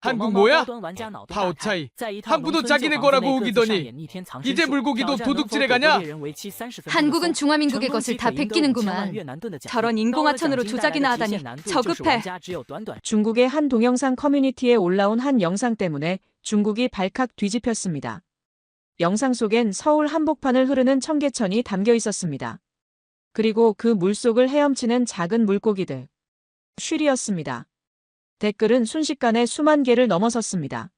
한국 뭐야? 파오차이. 한국도 자기네 거라고 우기더니 이제 물고기도 도둑질해 가냐? 한국은 중화민국의 것을 다 베끼는구만. 저런 인공하천으로 조작이나 하다니 저급해. 중국의 한 동영상 커뮤니티에 올라온 한 영상 때문에 중국이 발칵 뒤집혔습니다. 영상 속엔 서울 한복판을 흐르는 청계천이 담겨 있었습니다. 그리고 그 물속을 헤엄치는 작은 물고기들. 쉴이었습니다. 댓글은 순식간에 수만 개를 넘어섰습니다.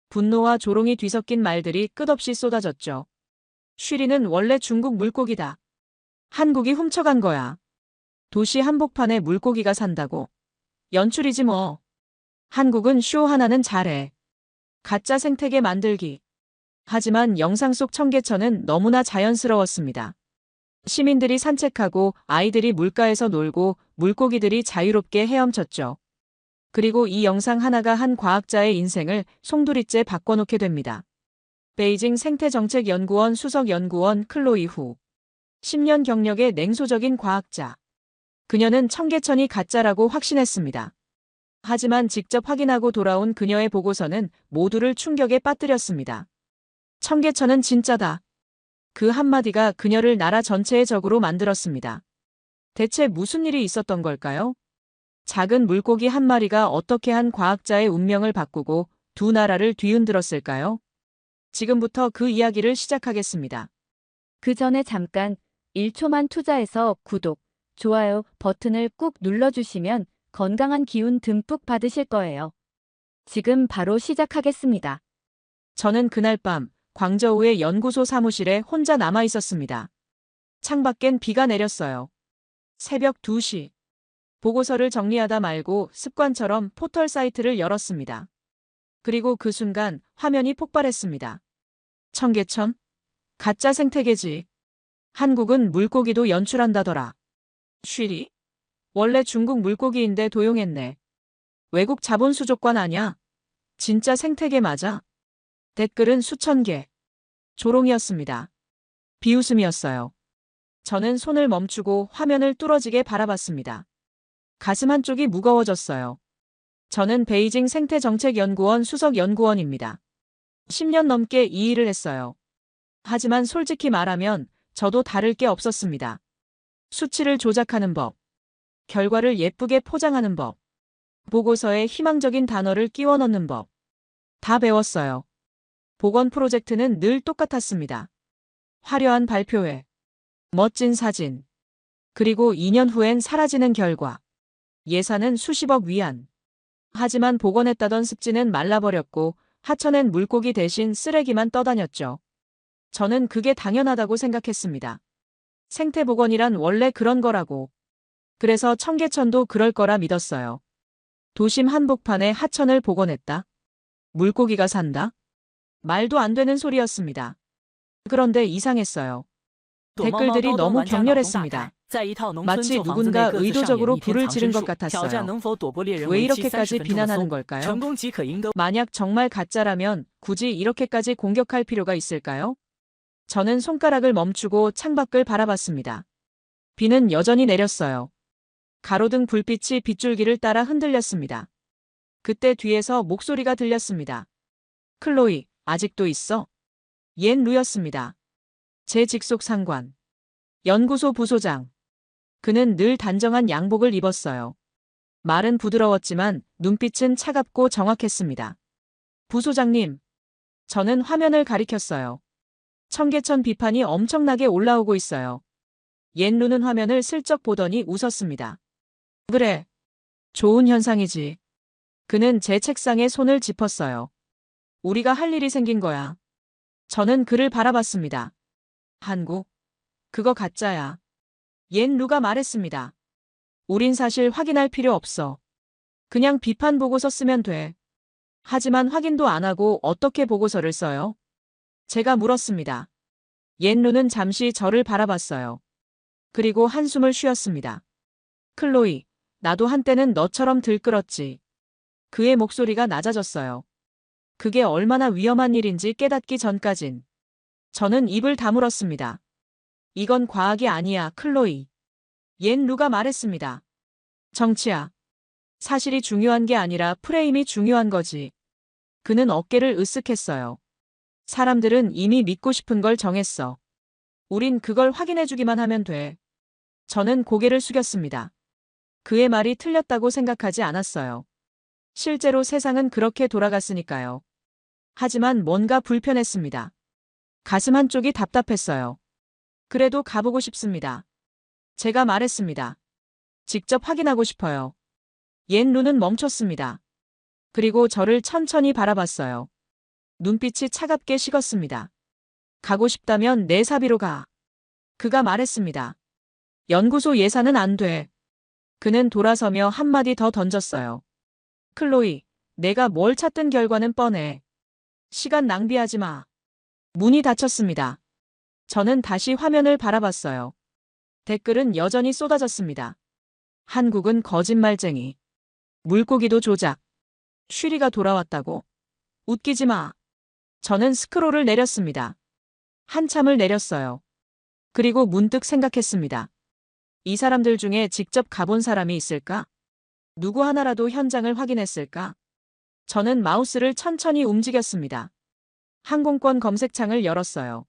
분노와 조롱이 뒤섞인 말들이 끝없이 쏟아졌죠. 쉬리는 원래 중국 물고기다. 한국이 훔쳐간 거야. 도시 한복판에 물고기가 산다고. 연출이지 뭐. 한국은 쇼 하나는 잘해. 가짜 생태계 만들기. 하지만 영상 속 청계천은 너무나 자연스러웠습니다. 시민들이 산책하고 아이들이 물가에서 놀고 물고기들이 자유롭게 헤엄쳤죠. 그리고 이 영상 하나가 한 과학자의 인생을 송두리째 바꿔놓게 됩니다. 베이징 생태정책연구원 수석연구원 클로이 후. 10년 경력의 냉소적인 과학자. 그녀는 청계천이 가짜라고 확신했습니다. 하지만 직접 확인하고 돌아온 그녀의 보고서는 모두를 충격에 빠뜨렸습니다. 청계천은 진짜다. 그 한마디가 그녀를 나라 전체의 적으로 만들었습니다. 대체 무슨 일이 있었던 걸까요? 작은 물고기 한 마리가 어떻게 한 과학자의 운명을 바꾸고 두 나라를 뒤흔들었을까요? 지금부터 그 이야기를 시작하겠습니다. 그 전에 잠깐 1초만 투자해서 구독, 좋아요 버튼을 꾹 눌러주시면 건강한 기운 듬뿍 받으실 거예요. 지금 바로 시작하겠습니다. 저는 그날 밤 광저우의 연구소 사무실에 혼자 남아 있었습니다. 창밖엔 비가 내렸어요. 새벽 2시. 보고서를 정리하다 말고 습관처럼 포털 사이트를 열었습니다. 그리고 그 순간 화면이 폭발했습니다. 청계천? 가짜 생태계지. 한국은 물고기도 연출한다더라. 쉬리? 원래 중국 물고기인데 도용했네. 외국 자본 수족관 아냐? 진짜 생태계 맞아? 댓글은 수천 개. 조롱이었습니다. 비웃음이었어요. 저는 손을 멈추고 화면을 뚫어지게 바라봤습니다. 가슴 한쪽이 무거워졌어요. 저는 베이징 생태정책연구원 수석연구원입니다. 10년 넘게 이 일을 했어요. 하지만 솔직히 말하면 저도 다를 게 없었습니다. 수치를 조작하는 법, 결과를 예쁘게 포장하는 법, 보고서에 희망적인 단어를 끼워 넣는 법. 다 배웠어요. 보건 프로젝트는 늘 똑같았습니다. 화려한 발표회, 멋진 사진, 그리고 2년 후엔 사라지는 결과. 예산은 수십억 위안. 하지만 복원했다던 습지는 말라버렸고 하천엔 물고기 대신 쓰레기만 떠다녔죠. 저는 그게 당연하다고 생각했습니다. 생태복원이란 원래 그런 거라고. 그래서 청계천도 그럴 거라 믿었어요. 도심 한복판에 하천을 복원했다? 물고기가 산다? 말도 안 되는 소리였습니다. 그런데 이상했어요. 댓글들이 너무 격렬했습니다. 마치 누군가 의도적으로 불을 지른 것 같았어요. 왜 이렇게까지 비난하는 걸까요? 만약 정말 가짜라면 굳이 이렇게까지 공격할 필요가 있을까요? 저는 손가락을 멈추고 창밖을 바라봤습니다. 비는 여전히 내렸어요. 가로등 불빛이 빗줄기를 따라 흔들렸습니다. 그때 뒤에서 목소리가 들렸습니다. 클로이, 아직도 있어? 옛 루였습니다. 제 직속 상관. 연구소 부소장. 그는 늘 단정한 양복을 입었어요. 말은 부드러웠지만 눈빛은 차갑고 정확했습니다. 부소장님. 저는 화면을 가리켰어요. 청계천 비판이 엄청나게 올라오고 있어요. 옛 루는 화면을 슬쩍 보더니 웃었습니다. 그래. 좋은 현상이지. 그는 제 책상에 손을 짚었어요. 우리가 할 일이 생긴 거야. 저는 그를 바라봤습니다. 한국? 그거 가짜야. 옛 루가 말했습니다. 우린 사실 확인할 필요 없어. 그냥 비판 보고서 쓰면 돼. 하지만 확인도 안 하고 어떻게 보고서를 써요? 제가 물었습니다. 옛 루는 잠시 저를 바라봤어요. 그리고 한숨을 쉬었습니다. 클로이, 나도 한때는 너처럼 들끓었지. 그의 목소리가 낮아졌어요. 그게 얼마나 위험한 일인지 깨닫기 전까진. 저는 입을 다물었습니다. 이건 과학이 아니야, 클로이. 옛 루가 말했습니다. 정치야. 사실이 중요한 게 아니라 프레임이 중요한 거지. 그는 어깨를 으쓱했어요. 사람들은 이미 믿고 싶은 걸 정했어. 우린 그걸 확인해주기만 하면 돼. 저는 고개를 숙였습니다. 그의 말이 틀렸다고 생각하지 않았어요. 실제로 세상은 그렇게 돌아갔으니까요. 하지만 뭔가 불편했습니다. 가슴 한쪽이 답답했어요. 그래도 가보고 싶습니다. 제가 말했습니다. 직접 확인하고 싶어요. 옛 루는 멈췄습니다. 그리고 저를 천천히 바라봤어요. 눈빛이 차갑게 식었습니다. 가고 싶다면 내 사비로 가. 그가 말했습니다. 연구소 예산은 안 돼. 그는 돌아서며 한마디 더 던졌어요. 클로이, 내가 뭘 찾든 결과는 뻔해. 시간 낭비하지 마. 문이 닫혔습니다. 저는 다시 화면을 바라봤어요. 댓글은 여전히 쏟아졌습니다. 한국은 거짓말쟁이. 물고기도 조작. 쉬리가 돌아왔다고. 웃기지 마. 저는 스크롤을 내렸습니다. 한참을 내렸어요. 그리고 문득 생각했습니다. 이 사람들 중에 직접 가본 사람이 있을까? 누구 하나라도 현장을 확인했을까? 저는 마우스를 천천히 움직였습니다. 항공권 검색창을 열었어요.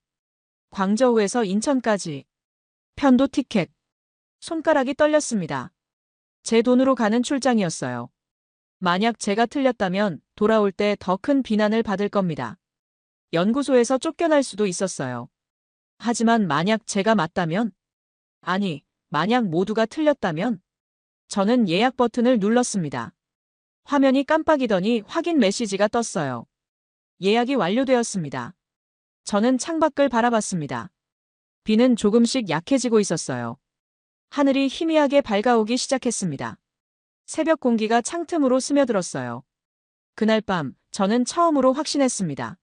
광저우에서 인천까지. 편도 티켓. 손가락이 떨렸습니다. 제 돈으로 가는 출장이었어요. 만약 제가 틀렸다면 돌아올 때 더 큰 비난을 받을 겁니다. 연구소에서 쫓겨날 수도 있었어요. 하지만 만약 제가 맞다면? 아니, 만약 모두가 틀렸다면? 저는 예약 버튼을 눌렀습니다. 화면이 깜빡이더니 확인 메시지가 떴어요. 예약이 완료되었습니다. 저는 창밖을 바라봤습니다. 비는 조금씩 약해지고 있었어요. 하늘이 희미하게 밝아오기 시작했습니다. 새벽 공기가 창틈으로 스며들었어요. 그날 밤 저는 처음으로 확신했습니다.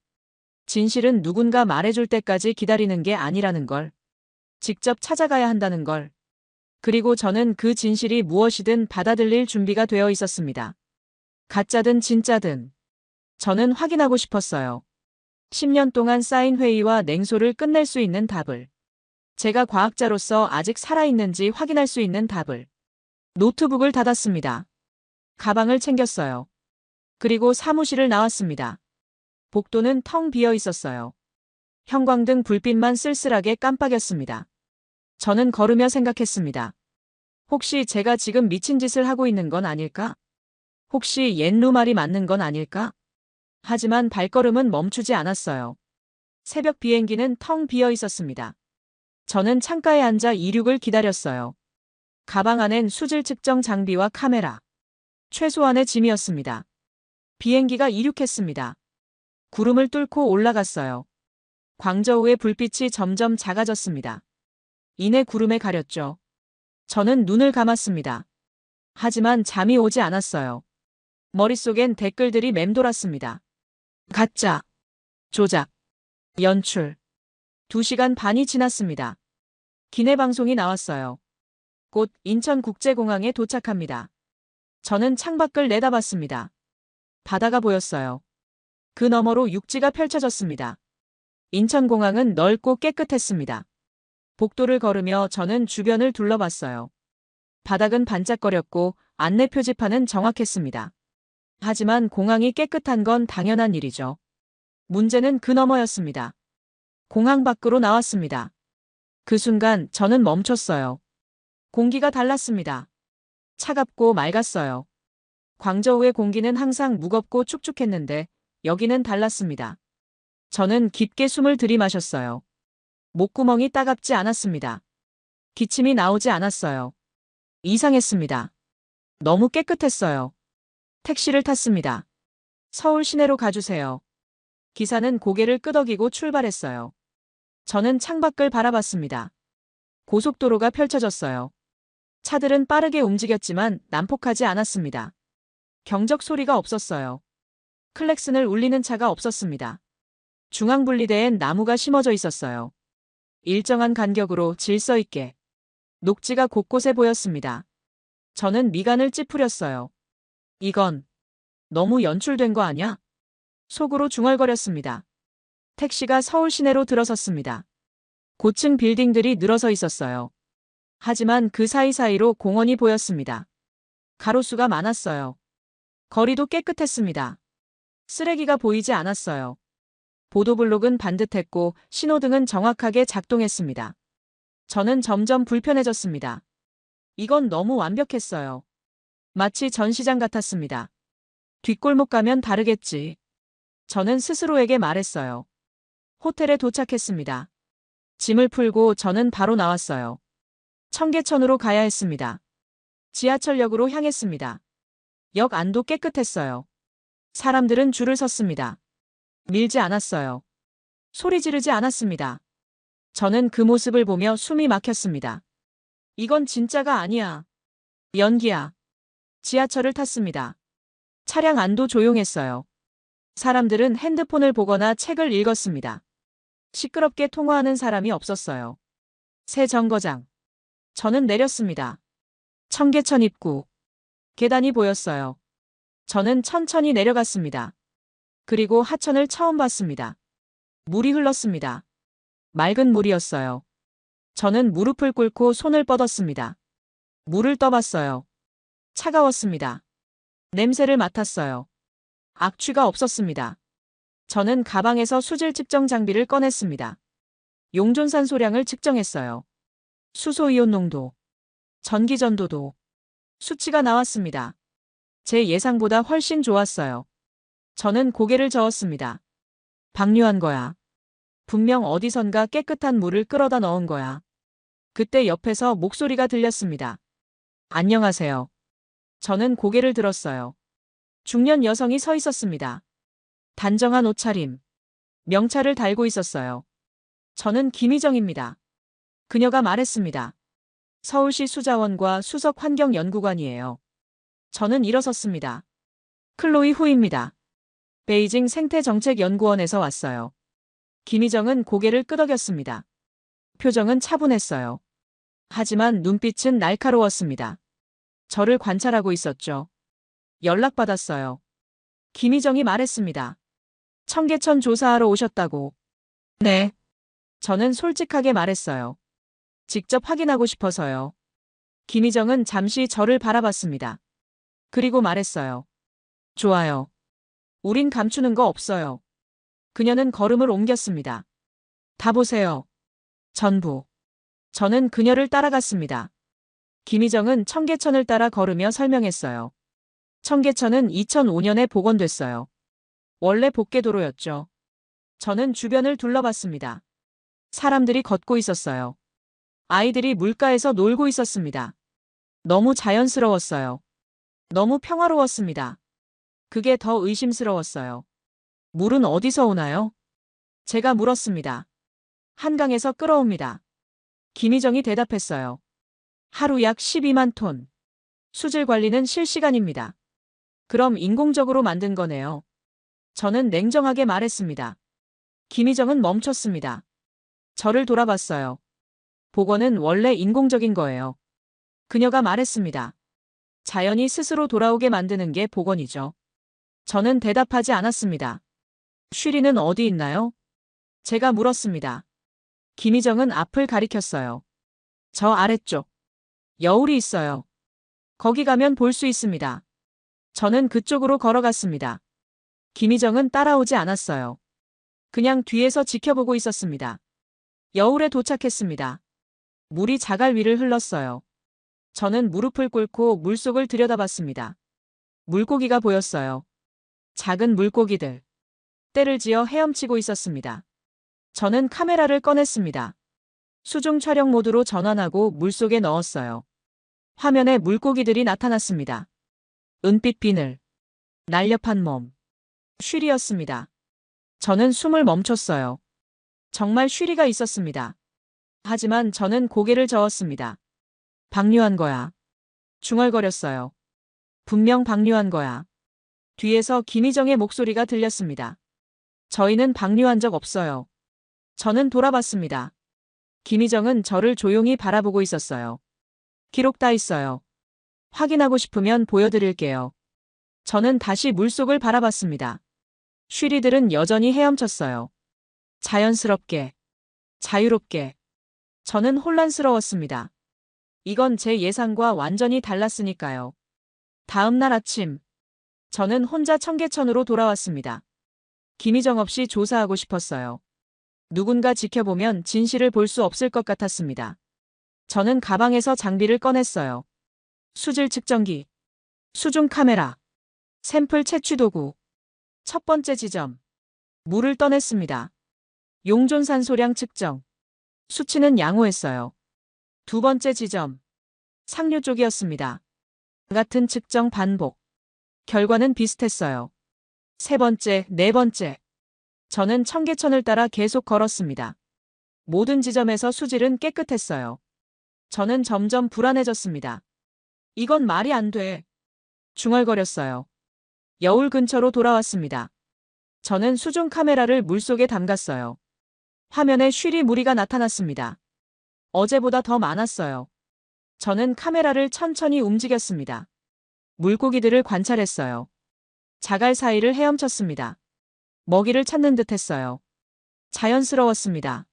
진실은 누군가 말해줄 때까지 기다리는 게 아니라는 걸. 직접 찾아가야 한다는 걸. 그리고 저는 그 진실이 무엇이든 받아들일 준비가 되어 있었습니다. 가짜든 진짜든. 저는 확인하고 싶었어요. 10년 동안 쌓인 회의와 냉소를 끝낼 수 있는 답을. 제가 과학자로서 아직 살아있는지 확인할 수 있는 답을. 노트북을 닫았습니다. 가방을 챙겼어요. 그리고 사무실을 나왔습니다. 복도는 텅 비어 있었어요. 형광등 불빛만 쓸쓸하게 깜빡였습니다. 저는 걸으며 생각했습니다. 혹시 제가 지금 미친 짓을 하고 있는 건 아닐까? 혹시 옛루 말이 맞는 건 아닐까? 하지만 발걸음은 멈추지 않았어요. 새벽 비행기는 텅 비어 있었습니다. 저는 창가에 앉아 이륙을 기다렸어요. 가방 안엔 수질 측정 장비와 카메라. 최소한의 짐이었습니다. 비행기가 이륙했습니다. 구름을 뚫고 올라갔어요. 광저우의 불빛이 점점 작아졌습니다. 이내 구름에 가렸죠. 저는 눈을 감았습니다. 하지만 잠이 오지 않았어요. 머릿속엔 댓글들이 맴돌았습니다. 가짜, 조작, 연출. 2시간 반이 지났습니다. 기내 방송이 나왔어요. 곧 인천국제공항에 도착합니다. 저는 창밖을 내다봤습니다. 바다가 보였어요. 그 너머로 육지가 펼쳐졌습니다. 인천공항은 넓고 깨끗했습니다. 복도를 걸으며 저는 주변을 둘러봤어요. 바닥은 반짝거렸고 안내 표지판은 정확했습니다. 하지만 공항이 깨끗한 건 당연한 일이죠. 문제는 그 너머였습니다. 공항 밖으로 나왔습니다. 그 순간 저는 멈췄어요. 공기가 달랐습니다. 차갑고 맑았어요. 광저우의 공기는 항상 무겁고 축축했는데 여기는 달랐습니다. 저는 깊게 숨을 들이마셨어요. 목구멍이 따갑지 않았습니다. 기침이 나오지 않았어요. 이상했습니다. 너무 깨끗했어요. 택시를 탔습니다. 서울 시내로 가주세요. 기사는 고개를 끄덕이고 출발했어요. 저는 창밖을 바라봤습니다. 고속도로가 펼쳐졌어요. 차들은 빠르게 움직였지만 난폭하지 않았습니다. 경적 소리가 없었어요. 클렉슨을 울리는 차가 없었습니다. 중앙분리대엔 나무가 심어져 있었어요. 일정한 간격으로 질서 있게. 녹지가 곳곳에 보였습니다. 저는 미간을 찌푸렸어요. 이건 너무 연출된 거 아냐? 속으로 중얼거렸습니다. 택시가 서울 시내로 들어섰습니다. 고층 빌딩들이 늘어서 있었어요. 하지만 그 사이사이로 공원이 보였습니다. 가로수가 많았어요. 거리도 깨끗했습니다. 쓰레기가 보이지 않았어요. 보도블록은 반듯했고 신호등은 정확하게 작동했습니다. 저는 점점 불편해졌습니다. 이건 너무 완벽했어요. 마치 전시장 같았습니다. 뒷골목 가면 다르겠지. 저는 스스로에게 말했어요. 호텔에 도착했습니다. 짐을 풀고 저는 바로 나왔어요. 청계천으로 가야 했습니다. 지하철역으로 향했습니다. 역 안도 깨끗했어요. 사람들은 줄을 섰습니다. 밀지 않았어요. 소리 지르지 않았습니다. 저는 그 모습을 보며 숨이 막혔습니다. 이건 진짜가 아니야. 연기야. 지하철을 탔습니다. 차량 안도 조용했어요. 사람들은 핸드폰을 보거나 책을 읽었습니다. 시끄럽게 통화하는 사람이 없었어요. 새 정거장. 저는 내렸습니다. 청계천 입구. 계단이 보였어요. 저는 천천히 내려갔습니다. 그리고 하천을 처음 봤습니다. 물이 흘렀습니다. 맑은 물이었어요. 저는 무릎을 꿇고 손을 뻗었습니다. 물을 떠봤어요. 차가웠습니다. 냄새를 맡았어요. 악취가 없었습니다. 저는 가방에서 수질 측정 장비를 꺼냈습니다. 용존산소량을 측정했어요. 수소이온 농도, 전기전도도, 수치가 나왔습니다. 제 예상보다 훨씬 좋았어요. 저는 고개를 저었습니다. 방류한 거야. 분명 어디선가 깨끗한 물을 끌어다 넣은 거야. 그때 옆에서 목소리가 들렸습니다. 안녕하세요. 저는 고개를 들었어요. 중년 여성이 서 있었습니다. 단정한 옷차림. 명찰을 달고 있었어요. 저는 김희정입니다. 그녀가 말했습니다. 서울시 수자원과 수석환경연구관이에요. 저는 일어섰습니다. 클로이 후입니다. 베이징 생태정책연구원에서 왔어요. 김희정은 고개를 끄덕였습니다. 표정은 차분했어요. 하지만 눈빛은 날카로웠습니다. 저를 관찰하고 있었죠. 연락받았어요. 김희정이 말했습니다. 청계천 조사하러 오셨다고. 네. 저는 솔직하게 말했어요. 직접 확인하고 싶어서요. 김희정은 잠시 저를 바라봤습니다. 그리고 말했어요. 좋아요. 우린 감추는 거 없어요. 그녀는 걸음을 옮겼습니다. 다 보세요. 전부. 저는 그녀를 따라갔습니다. 김희정은 청계천을 따라 걸으며 설명했어요. 청계천은 2005년에 복원됐어요. 원래 복개도로였죠. 저는 주변을 둘러봤습니다. 사람들이 걷고 있었어요. 아이들이 물가에서 놀고 있었습니다. 너무 자연스러웠어요. 너무 평화로웠습니다. 그게 더 의심스러웠어요. 물은 어디서 오나요? 제가 물었습니다. 한강에서 끌어옵니다. 김희정이 대답했어요. 하루 약 12만 톤. 수질 관리는 실시간입니다. 그럼 인공적으로 만든 거네요. 저는 냉정하게 말했습니다. 김희정은 멈췄습니다. 저를 돌아봤어요. 복원은 원래 인공적인 거예요. 그녀가 말했습니다. 자연이 스스로 돌아오게 만드는 게 복원이죠. 저는 대답하지 않았습니다. 쉬리는 어디 있나요? 제가 물었습니다. 김희정은 앞을 가리켰어요. 저 아래쪽. 여울이 있어요. 거기 가면 볼 수 있습니다. 저는 그쪽으로 걸어갔습니다. 김희정은 따라오지 않았어요. 그냥 뒤에서 지켜보고 있었습니다. 여울에 도착했습니다. 물이 자갈 위를 흘렀어요. 저는 무릎을 꿇고 물속을 들여다봤습니다. 물고기가 보였어요. 작은 물고기들. 떼를 지어 헤엄치고 있었습니다. 저는 카메라를 꺼냈습니다. 수중 촬영 모드로 전환하고 물속에 넣었어요. 화면에 물고기들이 나타났습니다. 은빛 비늘. 날렵한 몸. 쉬리였습니다. 저는 숨을 멈췄어요. 정말 쉬리가 있었습니다. 하지만 저는 고개를 저었습니다. 방류한 거야. 중얼거렸어요. 분명 방류한 거야. 뒤에서 김희정의 목소리가 들렸습니다. 저희는 방류한 적 없어요. 저는 돌아봤습니다. 김희정은 저를 조용히 바라보고 있었어요. 기록 다 있어요. 확인하고 싶으면 보여드릴게요. 저는 다시 물속을 바라봤습니다. 쉬리들은 여전히 헤엄쳤어요. 자연스럽게, 자유롭게. 저는 혼란스러웠습니다. 이건 제 예상과 완전히 달랐으니까요. 다음 날 아침, 저는 혼자 청계천으로 돌아왔습니다. 김희정 없이 조사하고 싶었어요. 누군가 지켜보면 진실을 볼 수 없을 것 같았습니다. 저는 가방에서 장비를 꺼냈어요. 수질 측정기, 수중 카메라, 샘플 채취 도구. 첫 번째 지점. 물을 떠냈습니다. 용존산소량 측정. 수치는 양호했어요. 두 번째 지점. 상류 쪽이었습니다. 같은 측정 반복. 결과는 비슷했어요. 세 번째, 네 번째. 저는 청계천을 따라 계속 걸었습니다. 모든 지점에서 수질은 깨끗했어요. 저는 점점 불안해졌습니다. 이건 말이 안 돼. 중얼거렸어요. 여울 근처로 돌아왔습니다. 저는 수중 카메라를 물속에 담갔어요. 화면에 쉬리 무리가 나타났습니다. 어제보다 더 많았어요. 저는 카메라를 천천히 움직였습니다. 물고기들을 관찰했어요. 자갈 사이를 헤엄쳤습니다. 먹이를 찾는 듯 했어요. 자연스러웠습니다.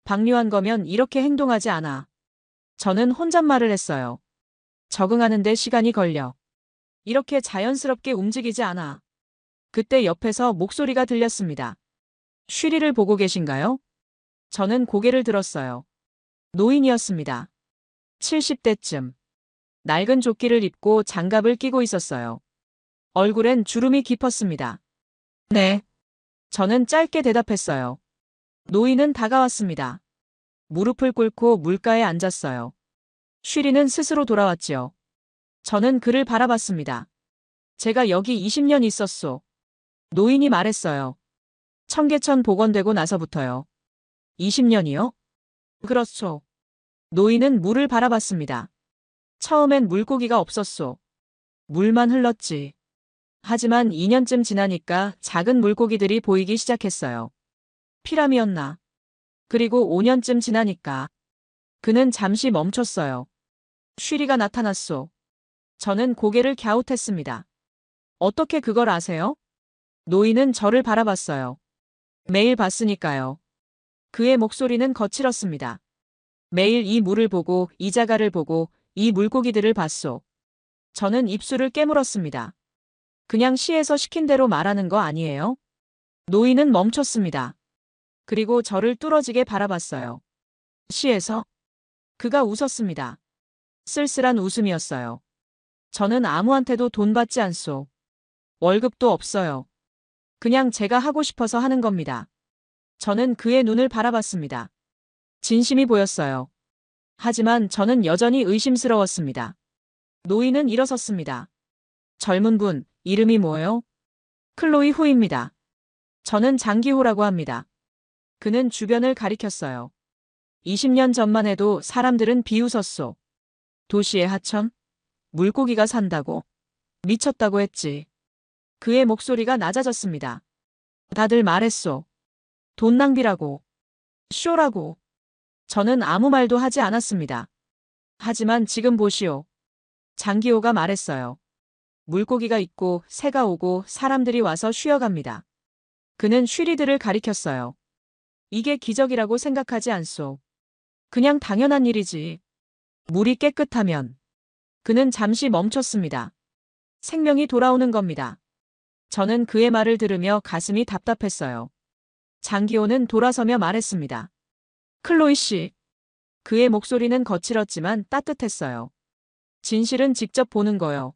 방류한 거면 이렇게 행동하지 않아. 저는 혼잣말을 했어요. 적응하는데 시간이 걸려. 이렇게 자연스럽게 움직이지 않아. 그때 옆에서 목소리가 들렸습니다. 쉬리를 보고 계신가요? 저는 고개를 들었어요. 노인이었습니다. 70대쯤. 낡은 조끼를 입고 장갑을 끼고 있었어요. 얼굴엔 주름이 깊었습니다. 네. 저는 짧게 대답했어요. 노인은 다가왔습니다. 무릎을 꿇고 물가에 앉았어요. 쉬리는 스스로 돌아왔지요. 저는 그를 바라봤습니다. 제가 여기 20년 있었소. 노인이 말했어요. 청계천 복원되고 나서부터요. 20년이요? 그렇소. 노인은 물을 바라봤습니다. 처음엔 물고기가 없었소. 물만 흘렀지. 하지만 2년쯤 지나니까 작은 물고기들이 보이기 시작했어요. 피라미였나? 그리고 5년쯤 지나니까 그는 잠시 멈췄어요. 쉬리가 나타났소. 저는 고개를 갸웃했습니다. 어떻게 그걸 아세요? 노인은 저를 바라봤어요. 매일 봤으니까요. 그의 목소리는 거칠었습니다. 매일 이 물을 보고 이 자갈을 보고 이 물고기들을 봤소. 저는 입술을 깨물었습니다. 그냥 시에서 시킨 대로 말하는 거 아니에요? 노인은 멈췄습니다. 그리고 저를 뚫어지게 바라봤어요. 시에서? 그가 웃었습니다. 쓸쓸한 웃음이었어요. 저는 아무한테도 돈 받지 않소. 월급도 없어요. 그냥 제가 하고 싶어서 하는 겁니다. 저는 그의 눈을 바라봤습니다. 진심이 보였어요. 하지만 저는 여전히 의심스러웠습니다. 노인은 일어섰습니다. 젊은 분, 이름이 뭐예요? 클로이 후입니다. 저는 장기호라고 합니다. 그는 주변을 가리켰어요. 20년 전만 해도 사람들은 비웃었소. 도시의 하천? 물고기가 산다고? 미쳤다고 했지. 그의 목소리가 낮아졌습니다. 다들 말했소. 돈 낭비라고. 쇼라고. 저는 아무 말도 하지 않았습니다. 하지만 지금 보시오. 장기호가 말했어요. 물고기가 있고 새가 오고 사람들이 와서 쉬어갑니다. 그는 쉬리들을 가리켰어요. 이게 기적이라고 생각하지 않소. 그냥 당연한 일이지. 물이 깨끗하면. 그는 잠시 멈췄습니다. 생명이 돌아오는 겁니다. 저는 그의 말을 들으며 가슴이 답답했어요. 장기호는 돌아서며 말했습니다. 클로이 씨. 그의 목소리는 거칠었지만 따뜻했어요. 진실은 직접 보는 거요.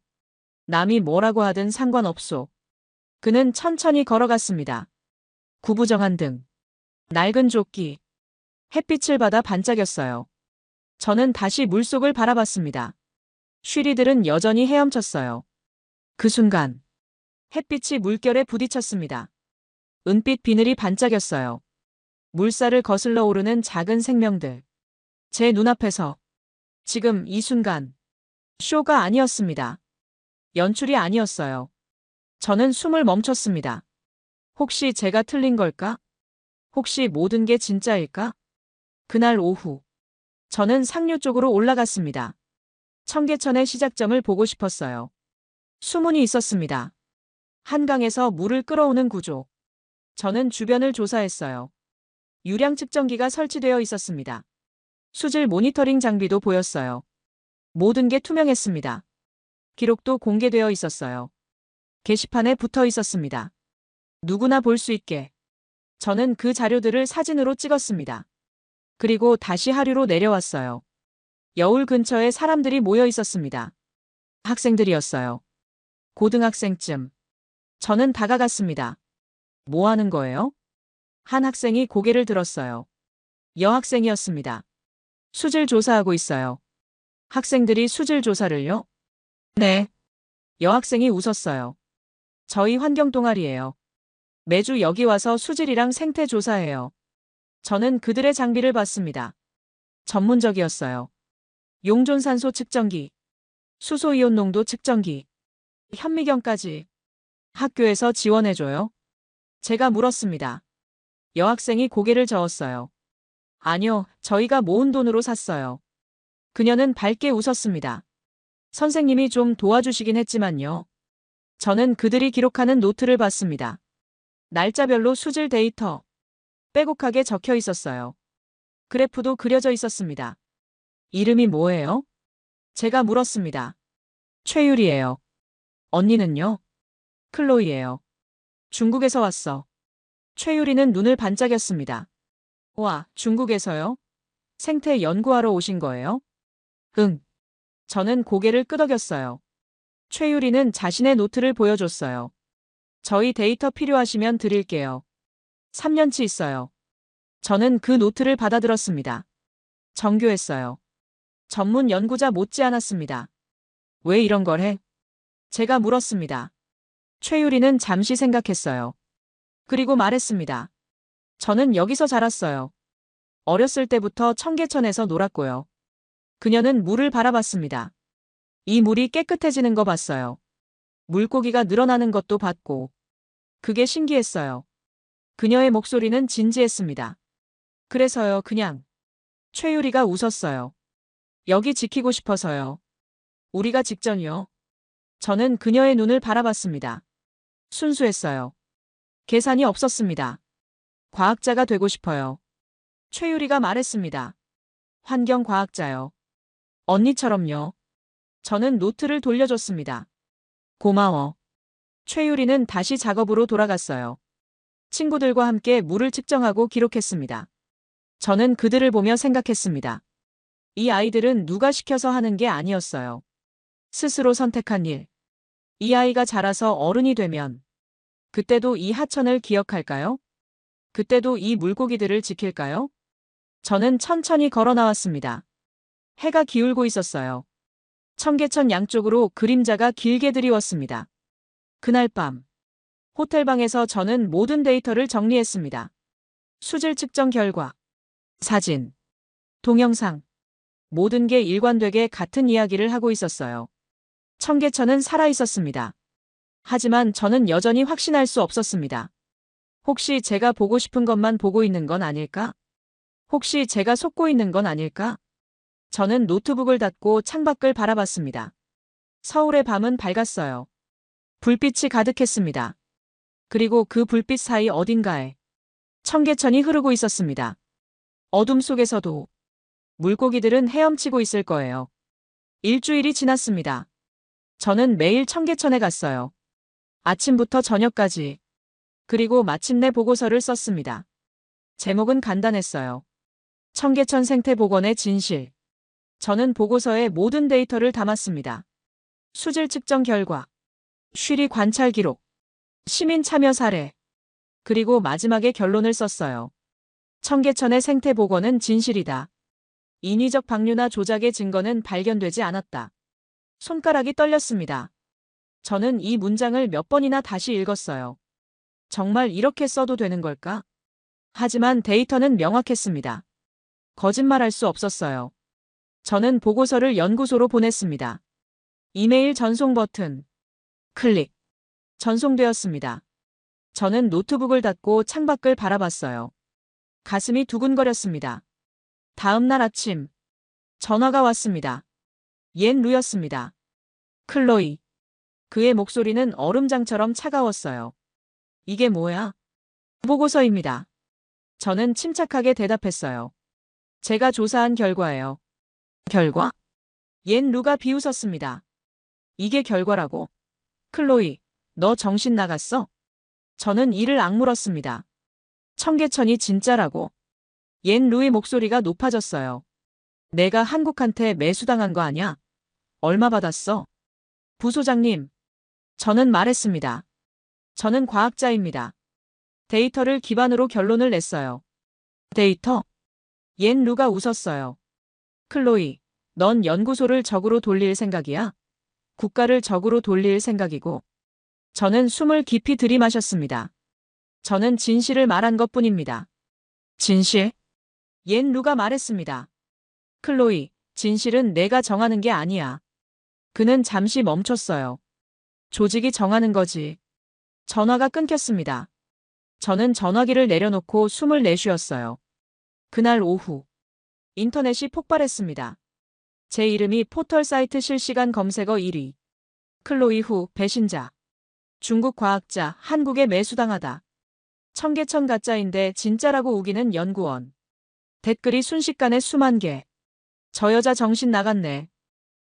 남이 뭐라고 하든 상관없소. 그는 천천히 걸어갔습니다. 구부정한 등. 낡은 조끼. 햇빛을 받아 반짝였어요. 저는 다시 물속을 바라봤습니다. 쉬리들은 여전히 헤엄쳤어요. 그 순간 햇빛이 물결에 부딪혔습니다. 은빛 비늘이 반짝였어요. 물살을 거슬러 오르는 작은 생명들. 제 눈앞에서. 지금 이 순간. 쇼가 아니었습니다. 연출이 아니었어요. 저는 숨을 멈췄습니다. 혹시 제가 틀린 걸까? 혹시 모든 게 진짜일까? 그날 오후. 저는 상류 쪽으로 올라갔습니다. 청계천의 시작점을 보고 싶었어요. 수문이 있었습니다. 한강에서 물을 끌어오는 구조. 저는 주변을 조사했어요. 유량 측정기가 설치되어 있었습니다. 수질 모니터링 장비도 보였어요. 모든 게 투명했습니다. 기록도 공개되어 있었어요. 게시판에 붙어 있었습니다. 누구나 볼 수 있게. 저는 그 자료들을 사진으로 찍었습니다. 그리고 다시 하류로 내려왔어요. 여울 근처에 사람들이 모여 있었습니다. 학생들이었어요. 고등학생쯤. 저는 다가갔습니다. 뭐 하는 거예요? 한 학생이 고개를 들었어요. 여학생이었습니다. 수질 조사하고 있어요. 학생들이 수질 조사를요? 네. 여학생이 웃었어요. 저희 환경 동아리예요. 매주 여기 와서 수질이랑 생태 조사해요. 저는 그들의 장비를 봤습니다. 전문적이었어요. 용존산소 측정기, 수소이온 농도 측정기, 현미경까지. 학교에서 지원해줘요? 제가 물었습니다. 여학생이 고개를 저었어요. 아니요, 저희가 모은 돈으로 샀어요. 그녀는 밝게 웃었습니다. 선생님이 좀 도와주시긴 했지만요. 저는 그들이 기록하는 노트를 봤습니다. 날짜별로 수질 데이터. 빼곡하게 적혀 있었어요. 그래프도 그려져 있었습니다. 이름이 뭐예요? 제가 물었습니다. 최유리예요. 언니는요? 클로이예요. 중국에서 왔어. 최유리는 눈을 반짝였습니다. 와, 중국에서요? 생태 연구하러 오신 거예요? 응. 저는 고개를 끄덕였어요. 최유리는 자신의 노트를 보여줬어요. 저희 데이터 필요하시면 드릴게요. 3년치 있어요. 저는 그 노트를 받아들었습니다. 정교했어요. 전문 연구자 못지않았습니다. 왜 이런 걸 해? 제가 물었습니다. 최유리는 잠시 생각했어요. 그리고 말했습니다. 저는 여기서 자랐어요. 어렸을 때부터 청계천에서 놀았고요. 그녀는 물을 바라봤습니다. 이 물이 깨끗해지는 거 봤어요. 물고기가 늘어나는 것도 봤고. 그게 신기했어요. 그녀의 목소리는 진지했습니다. 그래서요, 그냥. 최유리가 웃었어요. 여기 지키고 싶어서요. 우리가 직전이요. 저는 그녀의 눈을 바라봤습니다. 순수했어요. 계산이 없었습니다. 과학자가 되고 싶어요. 최유리가 말했습니다. 환경과학자요. 언니처럼요. 저는 노트를 돌려줬습니다. 고마워. 최유리는 다시 작업으로 돌아갔어요. 친구들과 함께 물을 측정하고 기록했습니다. 저는 그들을 보며 생각했습니다. 이 아이들은 누가 시켜서 하는 게 아니었어요. 스스로 선택한 일. 이 아이가 자라서 어른이 되면 그때도 이 하천을 기억할까요? 그때도 이 물고기들을 지킬까요? 저는 천천히 걸어 나왔습니다. 해가 기울고 있었어요. 청계천 양쪽으로 그림자가 길게 드리웠습니다. 그날 밤 호텔방에서 저는 모든 데이터를 정리했습니다. 수질 측정 결과, 사진, 동영상, 모든 게 일관되게 같은 이야기를 하고 있었어요. 청계천은 살아있었습니다. 하지만 저는 여전히 확신할 수 없었습니다. 혹시 제가 보고 싶은 것만 보고 있는 건 아닐까? 혹시 제가 속고 있는 건 아닐까? 저는 노트북을 닫고 창밖을 바라봤습니다. 서울의 밤은 밝았어요. 불빛이 가득했습니다. 그리고 그 불빛 사이 어딘가에 청계천이 흐르고 있었습니다. 어둠 속에서도 물고기들은 헤엄치고 있을 거예요. 일주일이 지났습니다. 저는 매일 청계천에 갔어요. 아침부터 저녁까지. 그리고 마침내 보고서를 썼습니다. 제목은 간단했어요. 청계천 생태복원의 진실. 저는 보고서에 모든 데이터를 담았습니다. 수질 측정 결과, 쉬리 관찰 기록, 시민 참여 사례, 그리고 마지막에 결론을 썼어요. 청계천의 생태복원은 진실이다. 인위적 방류나 조작의 증거는 발견되지 않았다. 손가락이 떨렸습니다. 저는 이 문장을 몇 번이나 다시 읽었어요. 정말 이렇게 써도 되는 걸까? 하지만 데이터는 명확했습니다. 거짓말할 수 없었어요. 저는 보고서를 연구소로 보냈습니다. 이메일 전송 버튼. 클릭. 전송되었습니다. 저는 노트북을 닫고 창밖을 바라봤어요. 가슴이 두근거렸습니다. 다음 날 아침. 전화가 왔습니다. 옛 루였습니다. 클로이. 그의 목소리는 얼음장처럼 차가웠어요. 이게 뭐야? 보고서입니다. 저는 침착하게 대답했어요. 제가 조사한 결과예요. 결과? 옛 루가 비웃었습니다. 이게 결과라고? 클로이, 너 정신 나갔어? 저는 이를 악물었습니다. 청계천이 진짜라고. 옛 루이 목소리가 높아졌어요. 내가 한국한테 매수당한 거 아냐? 얼마 받았어? 부소장님. 저는 말했습니다. 저는 과학자입니다. 데이터를 기반으로 결론을 냈어요. 데이터? 옛 루가 웃었어요. 클로이, 넌 연구소를 적으로 돌릴 생각이야? 국가를 적으로 돌릴 생각이고. 저는 숨을 깊이 들이마셨습니다. 저는 진실을 말한 것뿐입니다. 진실? 옛 루가 말했습니다. 클로이, 진실은 내가 정하는 게 아니야. 그는 잠시 멈췄어요. 조직이 정하는 거지. 전화가 끊겼습니다. 저는 전화기를 내려놓고 숨을 내쉬었어요. 그날 오후 인터넷이 폭발했습니다. 제 이름이 포털 사이트 실시간 검색어 1위. 클로이 후 배신자. 중국 과학자 한국에 매수당하다. 청계천 가짜인데 진짜라고 우기는 연구원. 댓글이 순식간에 수만 개. 저 여자 정신 나갔네.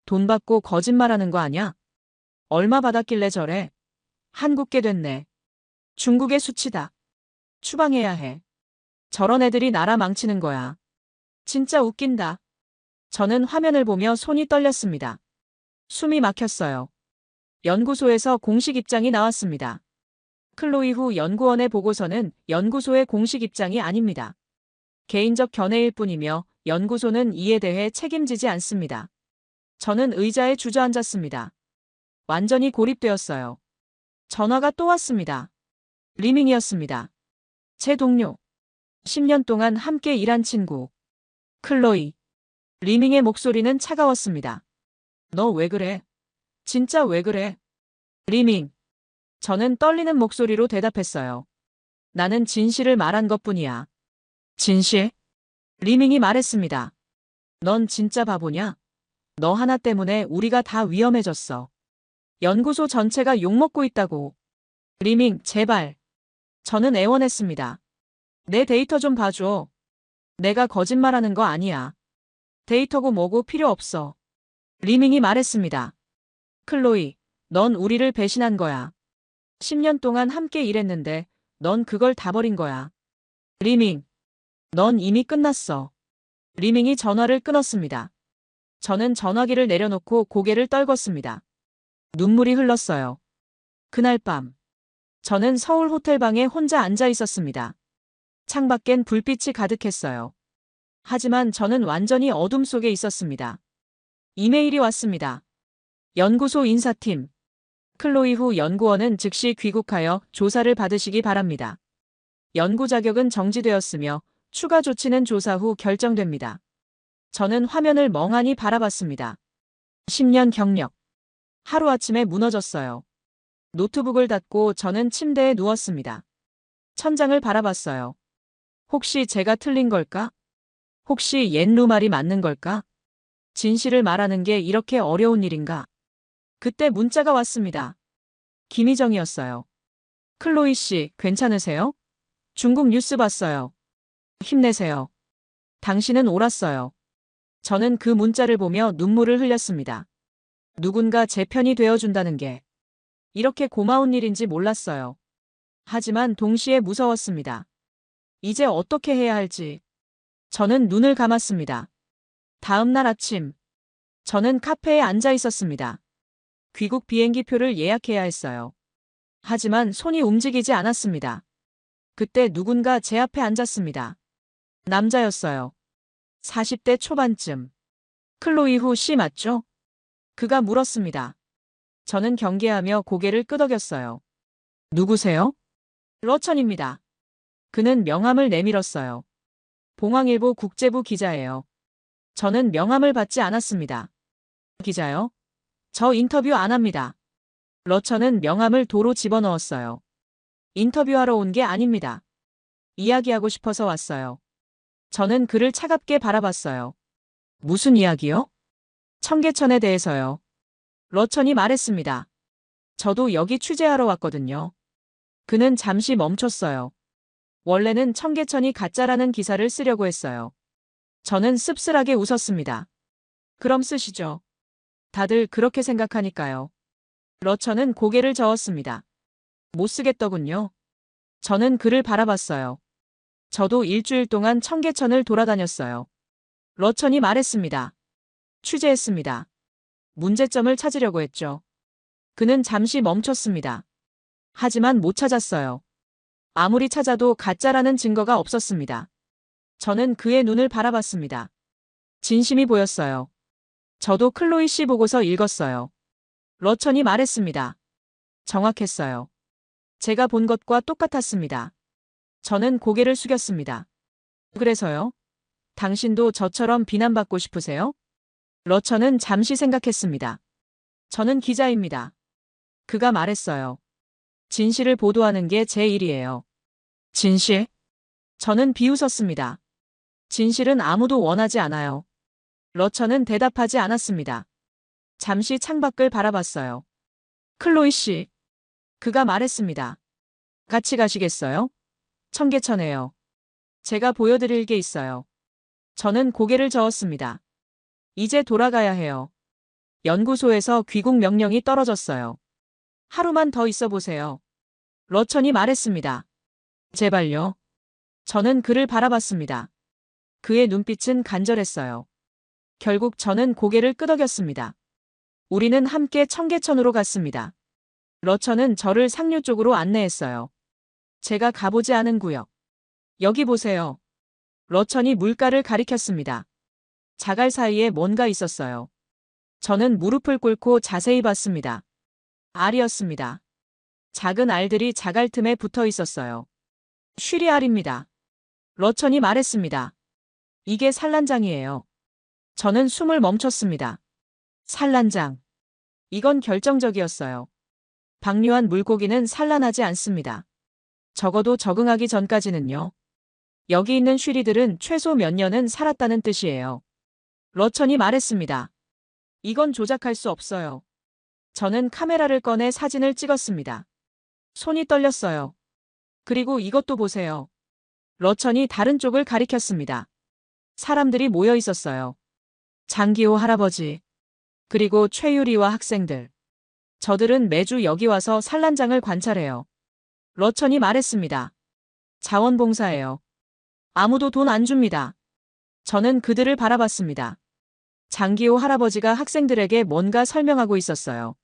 돈 받고 거짓말하는 거 아냐? 얼마 받았길래 저래? 한국계 됐네. 중국의 수치다. 추방해야 해. 저런 애들이 나라 망치는 거야. 진짜 웃긴다. 저는 화면을 보며 손이 떨렸습니다. 숨이 막혔어요. 연구소에서 공식 입장이 나왔습니다. 클로이 후 연구원의 보고서는 연구소의 공식 입장이 아닙니다. 개인적 견해일 뿐이며 연구소는 이에 대해 책임지지 않습니다. 저는 의자에 주저앉았습니다. 완전히 고립되었어요. 전화가 또 왔습니다. 리밍이었습니다. 제 동료. 10년 동안 함께 일한 친구. 클로이. 리밍의 목소리는 차가웠습니다. 너 왜 그래? 진짜 왜 그래? 리밍. 저는 떨리는 목소리로 대답했어요. 나는 진실을 말한 것뿐이야. 진실? 리밍이 말했습니다. 넌 진짜 바보냐? 너 하나 때문에 우리가 다 위험해졌어. 연구소 전체가 욕먹고 있다고. 리밍, 제발. 저는 애원했습니다. 내 데이터 좀 봐줘. 내가 거짓말하는 거 아니야. 데이터고 뭐고 필요 없어. 리밍이 말했습니다. 클로이, 넌 우리를 배신한 거야. 10년 동안 함께 일했는데 넌 그걸 다 버린 거야. 리밍, 넌 이미 끝났어. 리밍이 전화를 끊었습니다. 저는 전화기를 내려놓고 고개를 떨궜습니다. 눈물이 흘렀어요. 그날 밤, 저는 서울 호텔방에 혼자 앉아 있었습니다. 창밖엔 불빛이 가득했어요. 하지만 저는 완전히 어둠 속에 있었습니다. 이메일이 왔습니다. 연구소 인사팀. 클로이 후 연구원은 즉시 귀국하여 조사를 받으시기 바랍니다. 연구 자격은 정지되었으며 추가 조치는 조사 후 결정됩니다. 저는 화면을 멍하니 바라봤습니다. 10년 경력. 하루아침에 무너졌어요. 노트북을 닫고 저는 침대에 누웠습니다. 천장을 바라봤어요. 혹시 제가 틀린 걸까? 혹시 옛 루 말이 맞는 걸까? 진실을 말하는 게 이렇게 어려운 일인가? 그때 문자가 왔습니다. 김희정이었어요. 클로이 씨, 괜찮으세요? 중국 뉴스 봤어요. 힘내세요. 당신은 옳았어요. 저는 그 문자를 보며 눈물을 흘렸습니다. 누군가 제 편이 되어준다는 게 이렇게 고마운 일인지 몰랐어요. 하지만 동시에 무서웠습니다. 이제 어떻게 해야 할지. 저는 눈을 감았습니다. 다음 날 아침, 저는 카페에 앉아 있었습니다. 귀국 비행기표를 예약해야 했어요. 하지만 손이 움직이지 않았습니다. 그때 누군가 제 앞에 앉았습니다. 남자였어요. 40대 초반쯤. 클로이 후 씨 맞죠? 그가 물었습니다. 저는 경계하며 고개를 끄덕였어요. 누구세요? 러천입니다. 그는 명함을 내밀었어요. 봉황일보 국제부 기자예요. 저는 명함을 받지 않았습니다. 기자요? 저 인터뷰 안 합니다. 러천은 명함을 도로 집어넣었어요. 인터뷰하러 온 게 아닙니다. 이야기하고 싶어서 왔어요. 저는 그를 차갑게 바라봤어요. 무슨 이야기요? 청계천에 대해서요. 러천이 말했습니다. 저도 여기 취재하러 왔거든요. 그는 잠시 멈췄어요. 원래는 청계천이 가짜라는 기사를 쓰려고 했어요. 저는 씁쓸하게 웃었습니다. 그럼 쓰시죠. 다들 그렇게 생각하니까요. 러천은 고개를 저었습니다. 못 쓰겠더군요. 저는 그를 바라봤어요. 저도 일주일 동안 청계천을 돌아다녔어요. 러천이 말했습니다. 취재했습니다. 문제점을 찾으려고 했죠. 그는 잠시 멈췄습니다. 하지만 못 찾았어요. 아무리 찾아도 가짜라는 증거가 없었습니다. 저는 그의 눈을 바라봤습니다. 진심이 보였어요. 저도 클로이 씨 보고서 읽었어요. 러천이 말했습니다. 정확했어요. 제가 본 것과 똑같았습니다. 저는 고개를 숙였습니다. 그래서요? 당신도 저처럼 비난받고 싶으세요? 러천은 잠시 생각했습니다. 저는 기자입니다. 그가 말했어요. 진실을 보도하는 게 제 일이에요. 진실? 저는 비웃었습니다. 진실은 아무도 원하지 않아요. 러천은 대답하지 않았습니다. 잠시 창밖을 바라봤어요. 클로이 씨. 그가 말했습니다. 같이 가시겠어요? 청계천에요. 제가 보여드릴 게 있어요. 저는 고개를 저었습니다. 이제 돌아가야 해요. 연구소에서 귀국 명령이 떨어졌어요. 하루만 더 있어 보세요. 러천이 말했습니다. 제발요. 저는 그를 바라봤습니다. 그의 눈빛은 간절했어요. 결국 저는 고개를 끄덕였습니다. 우리는 함께 청계천으로 갔습니다. 러천은 저를 상류 쪽으로 안내했어요. 제가 가보지 않은 구역. 여기 보세요. 러천이 물가를 가리켰습니다. 자갈 사이에 뭔가 있었어요. 저는 무릎을 꿇고 자세히 봤습니다. 알이었습니다. 작은 알들이 자갈 틈에 붙어 있었어요. 쉬리 알입니다. 러천이 말했습니다. 이게 산란장이에요. 저는 숨을 멈췄습니다. 산란장. 이건 결정적이었어요. 방류한 물고기는 산란하지 않습니다. 적어도 적응하기 전까지는요. 여기 있는 쉬리들은 최소 몇 년은 살았다는 뜻이에요. 러천이 말했습니다. 이건 조작할 수 없어요. 저는 카메라를 꺼내 사진을 찍었습니다. 손이 떨렸어요. 그리고 이것도 보세요. 러천이 다른 쪽을 가리켰습니다. 사람들이 모여 있었어요. 장기호 할아버지, 그리고 최유리와 학생들. 저들은 매주 여기 와서 산란장을 관찰해요. 러천이 말했습니다. 자원봉사예요. 아무도 돈 안 줍니다. 저는 그들을 바라봤습니다. 장기호 할아버지가 학생들에게 뭔가 설명하고 있었어요.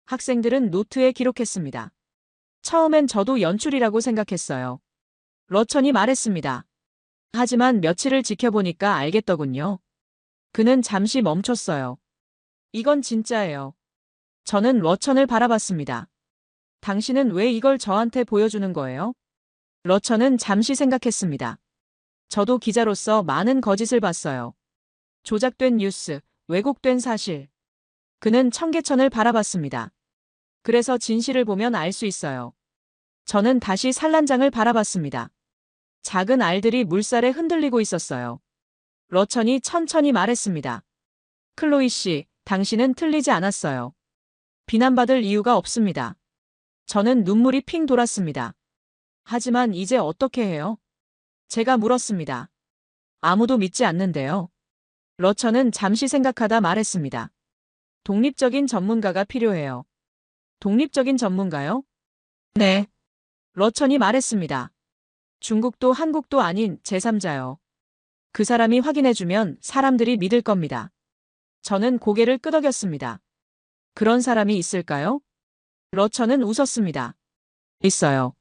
학생들은 노트에 기록했습니다. 처음엔 저도 연출이라고 생각했어요. 러천이 말했습니다. 하지만 며칠을 지켜보니까 알겠더군요. 그는 잠시 멈췄어요. 이건 진짜예요. 저는 러천을 바라봤습니다. 당신은 왜 이걸 저한테 보여주는 거예요? 러천은 잠시 생각했습니다. 저도 기자로서 많은 거짓을 봤어요. 조작된 뉴스, 왜곡된 사실. 그는 청계천을 바라봤습니다. 그래서 진실을 보면 알 수 있어요. 저는 다시 산란장을 바라봤습니다. 작은 알들이 물살에 흔들리고 있었어요. 러천이 천천히 말했습니다. 클로이 씨, 당신은 틀리지 않았어요. 비난받을 이유가 없습니다. 저는 눈물이 핑 돌았습니다. 하지만 이제 어떻게 해요? 제가 물었습니다. 아무도 믿지 않는데요. 러천은 잠시 생각하다 말했습니다. 독립적인 전문가가 필요해요. 독립적인 전문가요? 네. 러천이 말했습니다. 중국도 한국도 아닌 제3자요. 그 사람이 확인해주면 사람들이 믿을 겁니다. 저는 고개를 끄덕였습니다. 그런 사람이 있을까요? 러천은 웃었습니다. 있어요.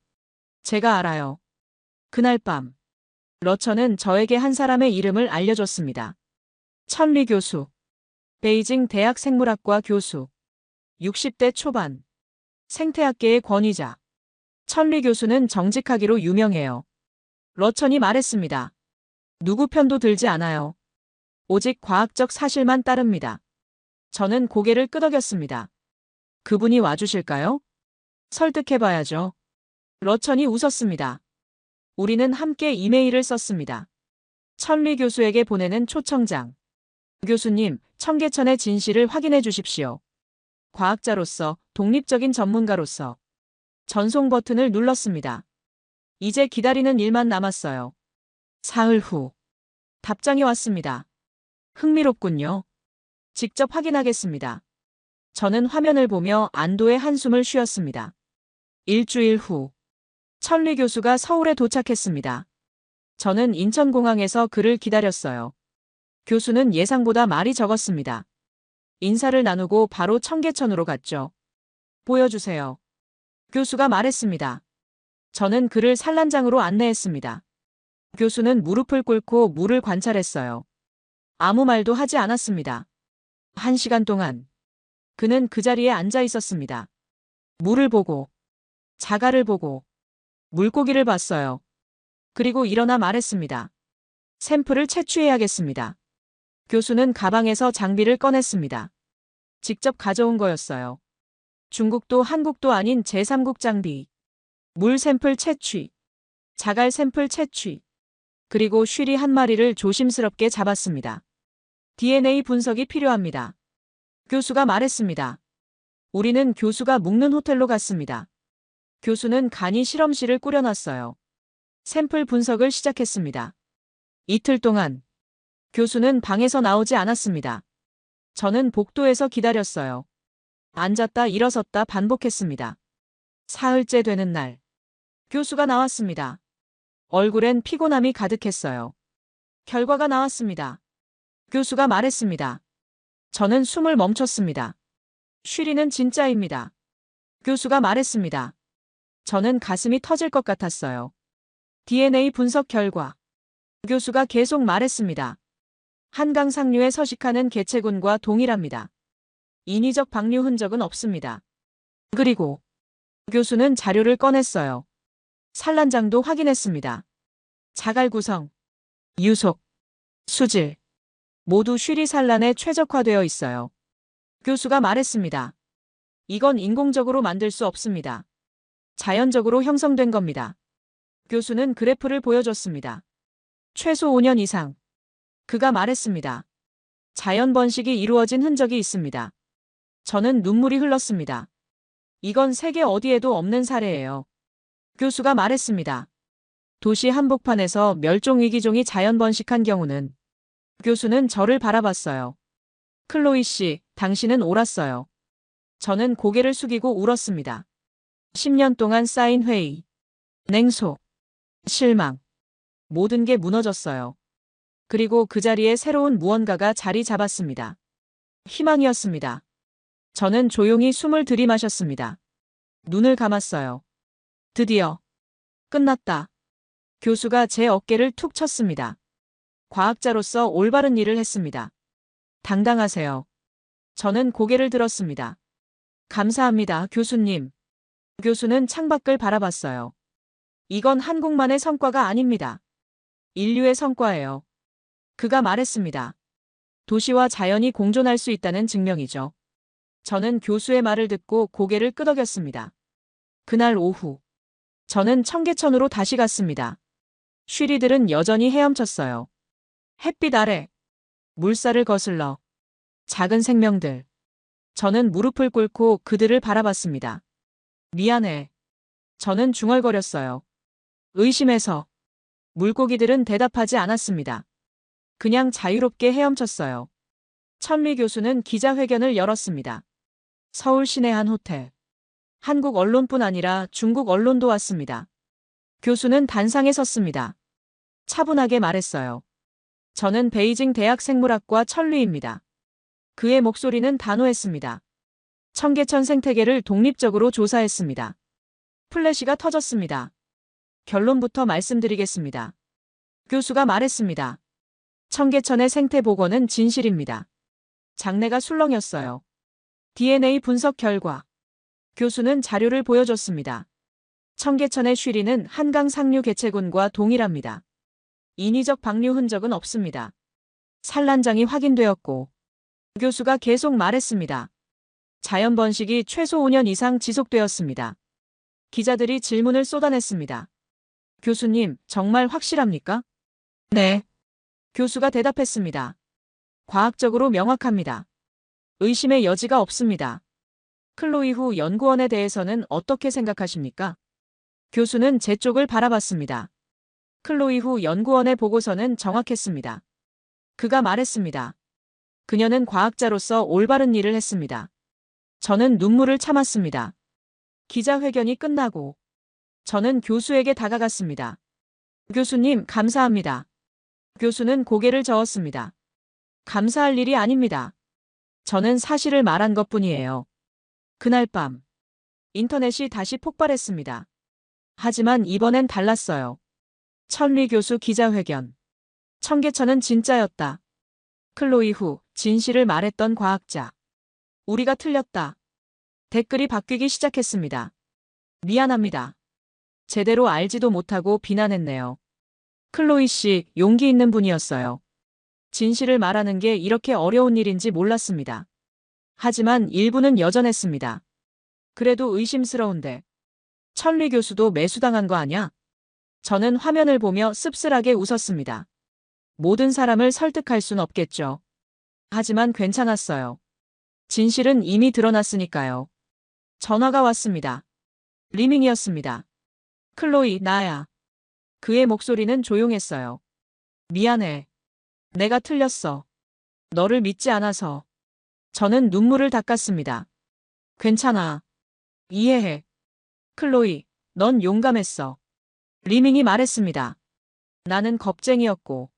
제가 알아요. 그날 밤, 러천은 저에게 한 사람의 이름을 알려줬습니다. 천리 교수. 베이징 대학 생물학과 교수. 60대 초반. 생태학계의 권위자. 천리 교수는 정직하기로 유명해요. 러천이 말했습니다. 누구 편도 들지 않아요. 오직 과학적 사실만 따릅니다. 저는 고개를 끄덕였습니다. 그분이 와주실까요? 설득해봐야죠. 러천이 웃었습니다. 우리는 함께 이메일을 썼습니다. 천리 교수에게 보내는 초청장. 교수님, 청계천의 진실을 확인해 주십시오. 과학자로서, 독립적인 전문가로서. 전송 버튼을 눌렀습니다. 이제 기다리는 일만 남았어요. 사흘 후. 답장이 왔습니다. 흥미롭군요. 직접 확인하겠습니다. 저는 화면을 보며 안도의 한숨을 쉬었습니다. 일주일 후, 천리 교수가 서울에 도착했습니다. 저는 인천공항에서 그를 기다렸어요. 교수는 예상보다 말이 적었습니다. 인사를 나누고 바로 청계천으로 갔죠. 보여주세요. 교수가 말했습니다. 저는 그를 산란장으로 안내했습니다. 교수는 무릎을 꿇고 물을 관찰했어요. 아무 말도 하지 않았습니다. 1시간 동안 그는 그 자리에 앉아 있었습니다. 물을 보고, 자갈을 보고, 물고기를 봤어요. 그리고 일어나 말했습니다. 샘플을 채취해야겠습니다. 교수는 가방에서 장비를 꺼냈습니다. 직접 가져온 거였어요. 중국도 한국도 아닌 제3국 장비. 물 샘플 채취, 자갈 샘플 채취, 그리고 쉬리 한 마리를 조심스럽게 잡았습니다. DNA 분석이 필요합니다. 교수가 말했습니다. 우리는 교수가 묵는 호텔로 갔습니다. 교수는 간이 실험실을 꾸려놨어요. 샘플 분석을 시작했습니다. 이틀 동안 교수는 방에서 나오지 않았습니다. 저는 복도에서 기다렸어요. 앉았다 일어섰다 반복했습니다. 사흘째 되는 날, 교수가 나왔습니다. 얼굴엔 피곤함이 가득했어요. 결과가 나왔습니다. 교수가 말했습니다. 저는 숨을 멈췄습니다. 쉬리는 진짜입니다. 교수가 말했습니다. 저는 가슴이 터질 것 같았어요. DNA 분석 결과. 교수가 계속 말했습니다. 한강 상류에 서식하는 개체군과 동일합니다. 인위적 방류 흔적은 없습니다. 그리고 교수는 자료를 꺼냈어요. 산란장도 확인했습니다. 자갈 구성, 유속, 수질, 모두 쉬리 산란에 최적화되어 있어요. 교수가 말했습니다. 이건 인공적으로 만들 수 없습니다. 자연적으로 형성된 겁니다. 교수는 그래프를 보여줬습니다. 최소 5년 이상. 그가 말했습니다. 자연 번식이 이루어진 흔적이 있습니다. 저는 눈물이 흘렀습니다. 이건 세계 어디에도 없는 사례예요. 교수가 말했습니다. 도시 한복판에서 멸종위기종이 자연 번식한 경우는. 교수는 저를 바라봤어요. 클로이 씨, 당신은 옳았어요. 저는 고개를 숙이고 울었습니다. 10년 동안 쌓인 회의, 냉소, 실망, 모든 게 무너졌어요. 그리고 그 자리에 새로운 무언가가 자리 잡았습니다. 희망이었습니다. 저는 조용히 숨을 들이마셨습니다. 눈을 감았어요. 드디어 끝났다. 교수가 제 어깨를 툭 쳤습니다. 과학자로서 올바른 일을 했습니다. 당당하세요. 저는 고개를 들었습니다. 감사합니다, 교수님. 교수는 창밖을 바라봤어요. 이건 한국만의 성과가 아닙니다. 인류의 성과예요. 그가 말했습니다. 도시와 자연이 공존할 수 있다는 증명이죠. 저는 교수의 말을 듣고 고개를 끄덕였습니다. 그날 오후, 저는 청계천으로 다시 갔습니다. 쉬리들은 여전히 헤엄쳤어요. 햇빛 아래, 물살을 거슬러, 작은 생명들. 저는 무릎을 꿇고 그들을 바라봤습니다. 미안해. 저는 중얼거렸어요. 의심해서. 물고기들은 대답하지 않았습니다. 그냥 자유롭게 헤엄쳤어요. 천리 교수는 기자회견을 열었습니다. 서울 시내 한 호텔. 한국 언론뿐 아니라 중국 언론도 왔습니다. 교수는 단상에 섰습니다. 차분하게 말했어요. 저는 베이징 대학 생물학과 천리입니다. 그의 목소리는 단호했습니다. 청계천 생태계를 독립적으로 조사했습니다. 플래시가 터졌습니다. 결론부터 말씀드리겠습니다. 교수가 말했습니다. 청계천의 생태 복원은 진실입니다. 장내가 술렁였어요. DNA 분석 결과. 교수는 자료를 보여줬습니다. 청계천의 쉬리는 한강 상류 개체군과 동일합니다. 인위적 방류 흔적은 없습니다. 산란장이 확인되었고. 교수가 계속 말했습니다. 자연 번식이 최소 5년 이상 지속되었습니다. 기자들이 질문을 쏟아냈습니다. 교수님, 정말 확실합니까? 네. 교수가 대답했습니다. 과학적으로 명확합니다. 의심의 여지가 없습니다. 클로이 후 연구원에 대해서는 어떻게 생각하십니까? 교수는 제 쪽을 바라봤습니다. 클로이 후 연구원의 보고서는 정확했습니다. 그가 말했습니다. 그녀는 과학자로서 올바른 일을 했습니다. 저는 눈물을 참았습니다. 기자회견이 끝나고 저는 교수에게 다가갔습니다. 교수님, 감사합니다. 교수는 고개를 저었습니다. 감사할 일이 아닙니다. 저는 사실을 말한 것뿐이에요. 그날 밤 인터넷이 다시 폭발했습니다. 하지만 이번엔 달랐어요. 천리 교수 기자회견. 청계천은 진짜였다. 클로이 후 진실을 말했던 과학자. 우리가 틀렸다. 댓글이 바뀌기 시작했습니다. 미안합니다. 제대로 알지도 못하고 비난했네요. 클로이 씨, 용기 있는 분이었어요. 진실을 말하는 게 이렇게 어려운 일인지 몰랐습니다. 하지만 일부는 여전했습니다. 그래도 의심스러운데. 천리 교수도 매수당한 거 아냐? 저는 화면을 보며 씁쓸하게 웃었습니다. 모든 사람을 설득할 순 없겠죠. 하지만 괜찮았어요. 진실은 이미 드러났으니까요. 전화가 왔습니다. 리밍이었습니다. 클로이, 나야. 그의 목소리는 조용했어요. 미안해. 내가 틀렸어. 너를 믿지 않아서. 저는 눈물을 닦았습니다. 괜찮아. 이해해. 클로이, 넌 용감했어. 리밍이 말했습니다. 나는 겁쟁이였고.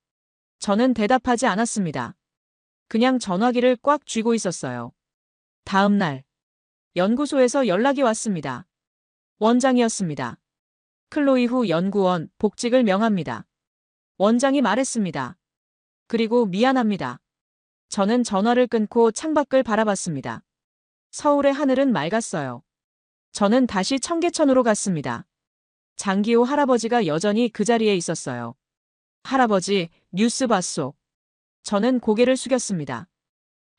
저는 대답하지 않았습니다. 그냥 전화기를 꽉 쥐고 있었어요. 다음 날 연구소에서 연락이 왔습니다. 원장이었습니다. 클로이 후 연구원 복직을 명합니다. 원장이 말했습니다. 그리고 미안합니다. 저는 전화를 끊고 창밖을 바라봤습니다. 서울의 하늘은 맑았어요. 저는 다시 청계천으로 갔습니다. 장기호 할아버지가 여전히 그 자리에 있었어요. 할아버지, 뉴스 봤소. 저는 고개를 숙였습니다.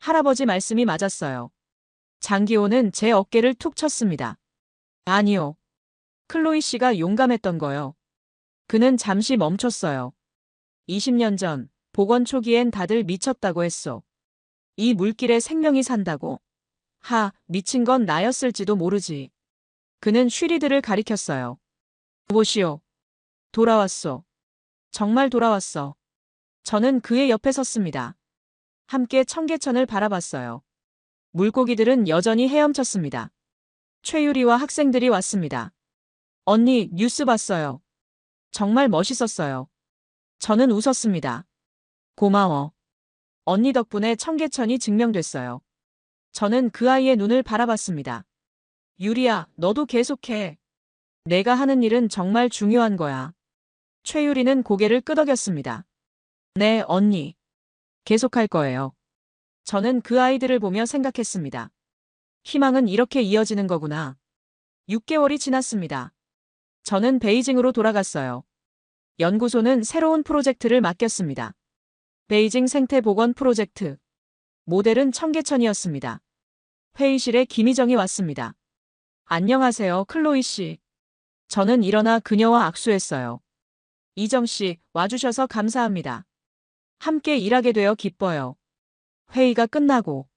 할아버지 말씀이 맞았어요. 장기호는 제 어깨를 툭 쳤습니다. 아니요. 클로이 씨가 용감했던 거요. 그는 잠시 멈췄어요. 20년 전 복원 초기엔 다들 미쳤다고 했소. 이 물길에 생명이 산다고. 미친 건 나였을지도 모르지. 그는 쉬리들을 가리켰어요. 보시오. 돌아왔소. 정말 돌아왔어. 저는 그의 옆에 섰습니다. 함께 청계천을 바라봤어요. 물고기들은 여전히 헤엄쳤습니다. 최유리와 학생들이 왔습니다. 언니, 뉴스 봤어요. 정말 멋있었어요. 저는 웃었습니다. 고마워. 언니 덕분에 청계천이 증명됐어요. 저는 그 아이의 눈을 바라봤습니다. 유리야, 너도 계속해. 내가 하는 일은 정말 중요한 거야. 최유리는 고개를 끄덕였습니다. 네, 언니. 계속할 거예요. 저는 그 아이들을 보며 생각했습니다. 희망은 이렇게 이어지는 거구나. 6개월이 지났습니다. 저는 베이징으로 돌아갔어요. 연구소는 새로운 프로젝트를 맡겼습니다. 베이징 생태복원 프로젝트. 모델은 청계천이었습니다. 회의실에 김희정이 왔습니다. 안녕하세요, 클로이 씨. 저는 일어나 그녀와 악수했어요. 이정 씨, 와주셔서 감사합니다. 함께 일하게 되어 기뻐요. 회의가 끝나고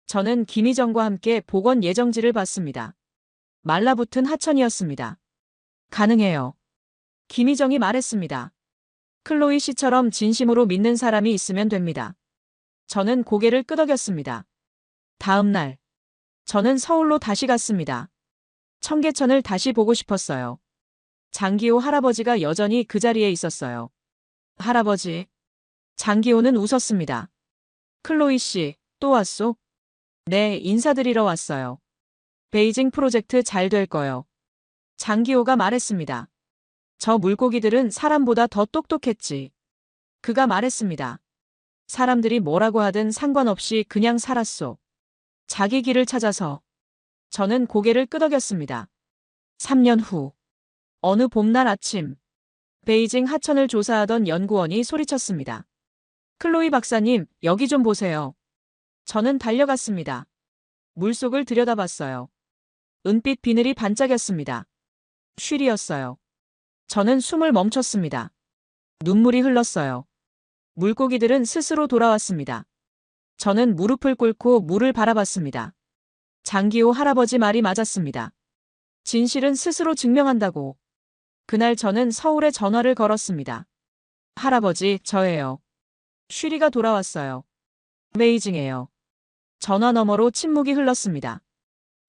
저는 김희정과 함께 복원 예정지를 봤습니다. 말라붙은 하천이었습니다. 가능해요. 김희정이 말했습니다. 클로이 씨처럼 진심으로 믿는 사람이 있으면 됩니다. 저는 고개를 끄덕였습니다. 다음 날 저는 서울로 다시 갔습니다. 청계천을 다시 보고 싶었어요. 장기호 할아버지가 여전히 그 자리에 있었어요. 할아버지. 장기호는 웃었습니다. 클로이 씨, 또 왔소? 네, 인사드리러 왔어요. 베이징 프로젝트 잘 될 거요. 장기호가 말했습니다. 저 물고기들은 사람보다 더 똑똑했지. 그가 말했습니다. 사람들이 뭐라고 하든 상관없이 그냥 살았소. 자기 길을 찾아서. 저는 고개를 끄덕였습니다. 3년 후. 어느 봄날 아침. 베이징 하천을 조사하던 연구원이 소리쳤습니다. 클로이 박사님, 여기 좀 보세요. 저는 달려갔습니다. 물속을 들여다봤어요. 은빛 비늘이 반짝였습니다. 쉬리였어요. 저는 숨을 멈췄습니다. 눈물이 흘렀어요. 물고기들은 스스로 돌아왔습니다. 저는 무릎을 꿇고 물을 바라봤습니다. 장기호 할아버지 말이 맞았습니다. 진실은 스스로 증명한다고. 그날 저는 서울에 전화를 걸었습니다. 할아버지, 저예요. 쉬리가 돌아왔어요. 베이징에요. 전화 너머로 침묵이 흘렀습니다.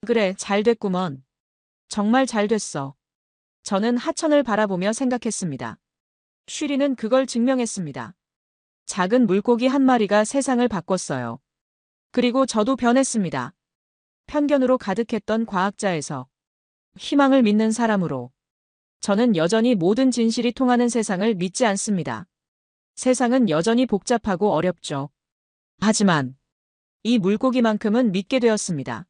그래, 잘 됐구먼. 정말 잘 됐어. 저는 하천을 바라보며 생각했습니다. 쉬리는 그걸 증명했습니다. 작은 물고기 한 마리가 세상을 바꿨어요. 그리고 저도 변했습니다. 편견으로 가득했던 과학자에서 희망을 믿는 사람으로. 저는 여전히 모든 진실이 통하는 세상을 믿지 않습니다. 세상은 여전히 복잡하고 어렵죠. 하지만 이 물고기만큼은 믿게 되었습니다.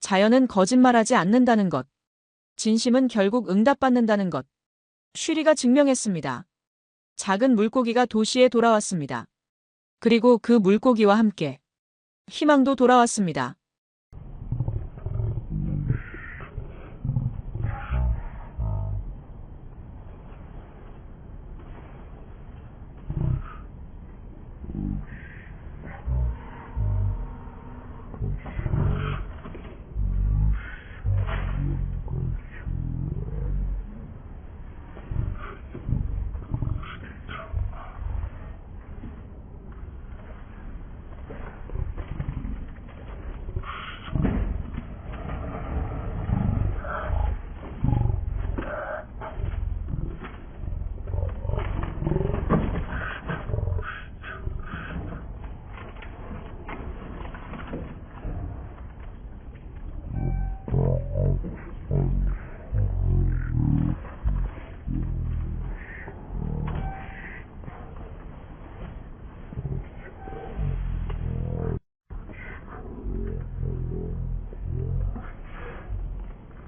자연은 거짓말하지 않는다는 것. 진심은 결국 응답받는다는 것. 쉬리가 증명했습니다. 작은 물고기가 도시에 돌아왔습니다. 그리고 그 물고기와 함께 희망도 돌아왔습니다.